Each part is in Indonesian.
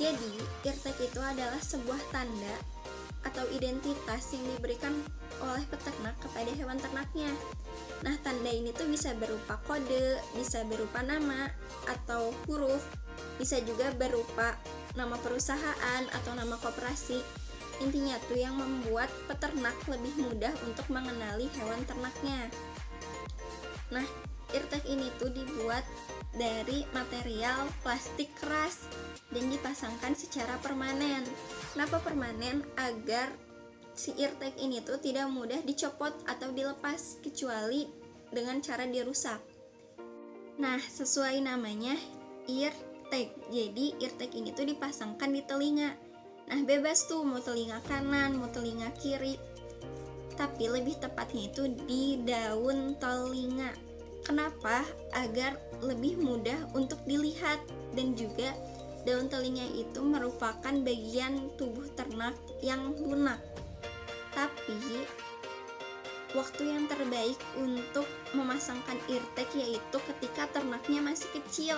Jadi, eartag itu adalah sebuah tanda atau identitas yang diberikan oleh peternak kepada hewan ternaknya. Nah, tanda ini tuh bisa berupa kode, bisa berupa nama atau huruf, bisa juga berupa nama perusahaan atau nama koperasi. Intinya tuh yang membuat peternak lebih mudah untuk mengenali hewan ternaknya. Nah, eartag ini tuh dibuat dari material plastik keras dan dipasangkan secara permanen. Kenapa permanen? Agar si eartag ini tuh tidak mudah dicopot atau dilepas kecuali dengan cara dirusak. Nah, sesuai namanya eartag. Jadi eartag ini tuh dipasangkan di telinga. Nah, bebas tuh mau telinga kanan, mau telinga kiri. Tapi lebih tepatnya itu di daun telinga. Kenapa? Agar lebih mudah untuk dilihat, dan juga daun telinga itu merupakan bagian tubuh ternak yang lunak. Tapi waktu yang terbaik untuk memasangkan eartag yaitu ketika ternaknya masih kecil,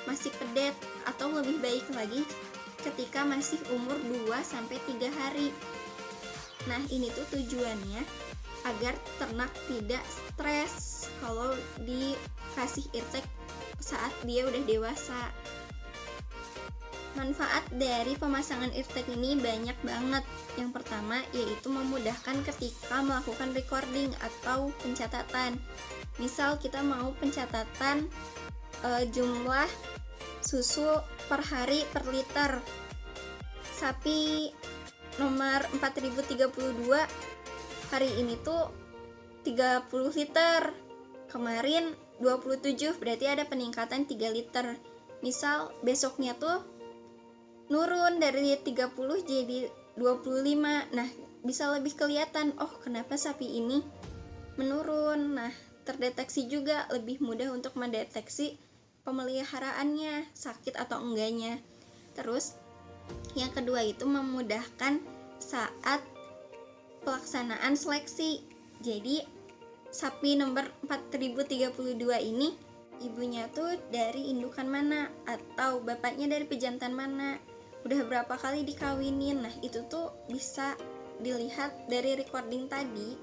masih pedet, atau lebih baik lagi ketika masih umur 2-3 hari. Nah, ini tuh tujuannya agar ternak tidak stres kalau dikasih eartag saat dia udah dewasa. Manfaat dari pemasangan eartag ini banyak banget. Yang pertama yaitu memudahkan ketika melakukan recording atau pencatatan. Misal kita mau pencatatan jumlah susu per hari per liter. Sapi nomor 4032 hari ini tuh 30 liter. Kemarin 27, berarti ada peningkatan 3 liter. Misal besoknya tuh nurun dari 30 jadi 25. Nah, bisa lebih kelihatan, oh kenapa sapi ini menurun. Nah, terdeteksi juga, lebih mudah untuk mendeteksi pemeliharaannya sakit atau enggaknya. Terus yang kedua itu memudahkan saat pelaksanaan seleksi. Jadi sapi nomor 4032 ini ibunya tuh dari indukan mana atau bapaknya dari pejantan mana, udah berapa kali dikawinin. Nah, itu tuh bisa dilihat dari recording tadi.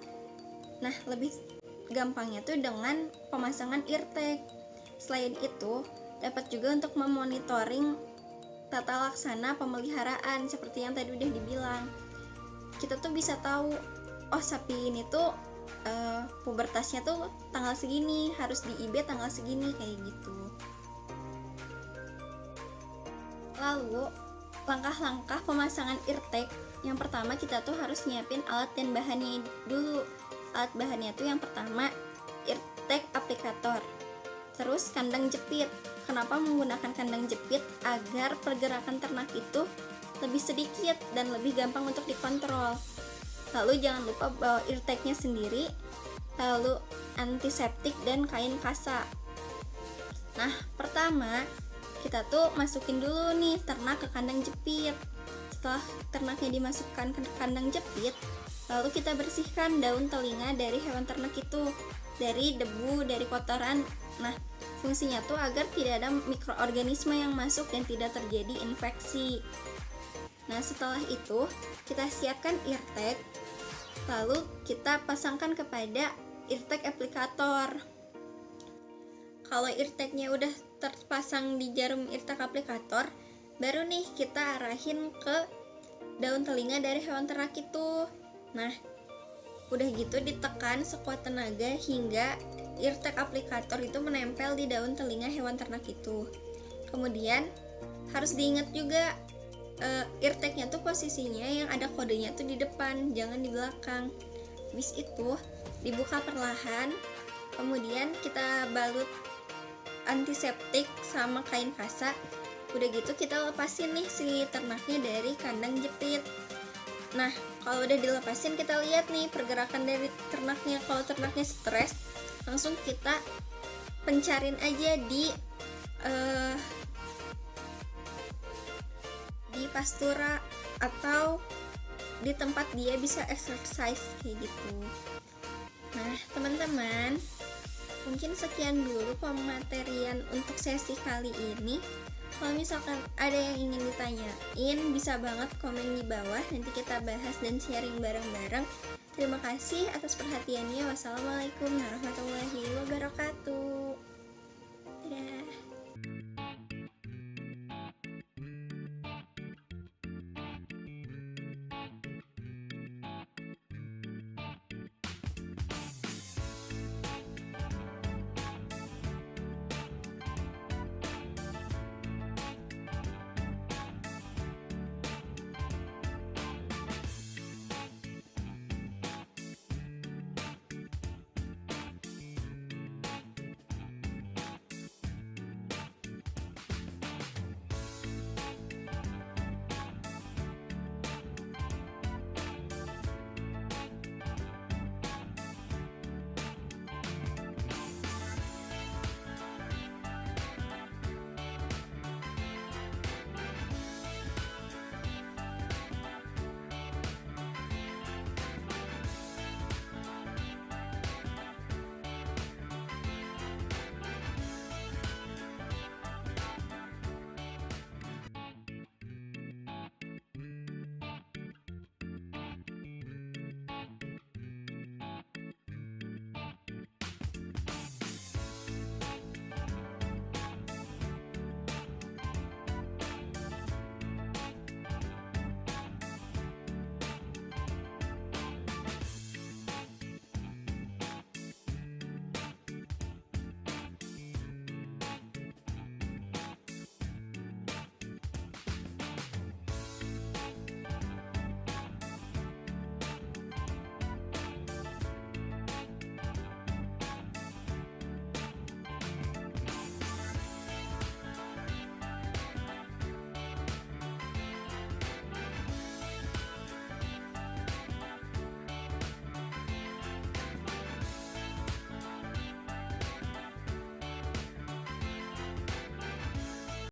Nah, lebih gampangnya tuh dengan pemasangan eartag. Selain itu, dapat juga untuk memonitoring tata laksana pemeliharaan seperti yang tadi udah dibilang. Kita tuh bisa tahu, oh sapi ini tuh pubertasnya tuh tanggal segini, harus di IB tanggal segini, kayak gitu. Lalu langkah-langkah pemasangan eartag, yang pertama kita tuh harus nyiapin alat dan bahannya dulu. Alat bahannya tuh yang pertama eartag aplikator, terus kandang jepit. Kenapa menggunakan kandang jepit? Agar pergerakan ternak itu lebih sedikit dan lebih gampang untuk dikontrol. Lalu jangan lupa bawa eartagnya sendiri, lalu antiseptik dan kain kasa. Nah, pertama kita tuh masukin dulu nih ternak ke kandang jepit. Setelah ternaknya dimasukkan ke kandang jepit, lalu kita bersihkan daun telinga dari hewan ternak itu, dari debu, dari kotoran. Nah, fungsinya tuh agar tidak ada mikroorganisme yang masuk dan tidak terjadi infeksi. Nah, setelah itu kita siapkan eartag, lalu kita pasangkan kepada eartag aplikator. Kalau eartagnya udah terpasang di jarum eartag aplikator, baru nih kita arahin ke daun telinga dari hewan ternak itu. Nah, udah gitu ditekan sekuat tenaga hingga eartag aplikator itu menempel di daun telinga hewan ternak itu. Kemudian harus diingat juga eartagnya tuh posisinya yang ada kodenya tuh di depan, jangan di belakang. Habis itu dibuka perlahan, kemudian kita balut antiseptik sama kain kasa. Udah gitu kita lepasin nih si ternaknya dari kandang jepit. Nah, kalau udah dilepasin kita lihat nih pergerakan dari ternaknya. Kalau ternaknya stres, langsung kita pencarin aja di pastura atau di tempat dia bisa exercise kayak gitu. Nah, teman-teman, mungkin sekian dulu pematerian untuk sesi kali ini. Kalau misalkan ada yang ingin ditanyain, bisa banget komen di bawah, nanti kita bahas dan sharing bareng-bareng. Terima kasih atas perhatiannya. Wassalamualaikum warahmatullahi wabarakatuh.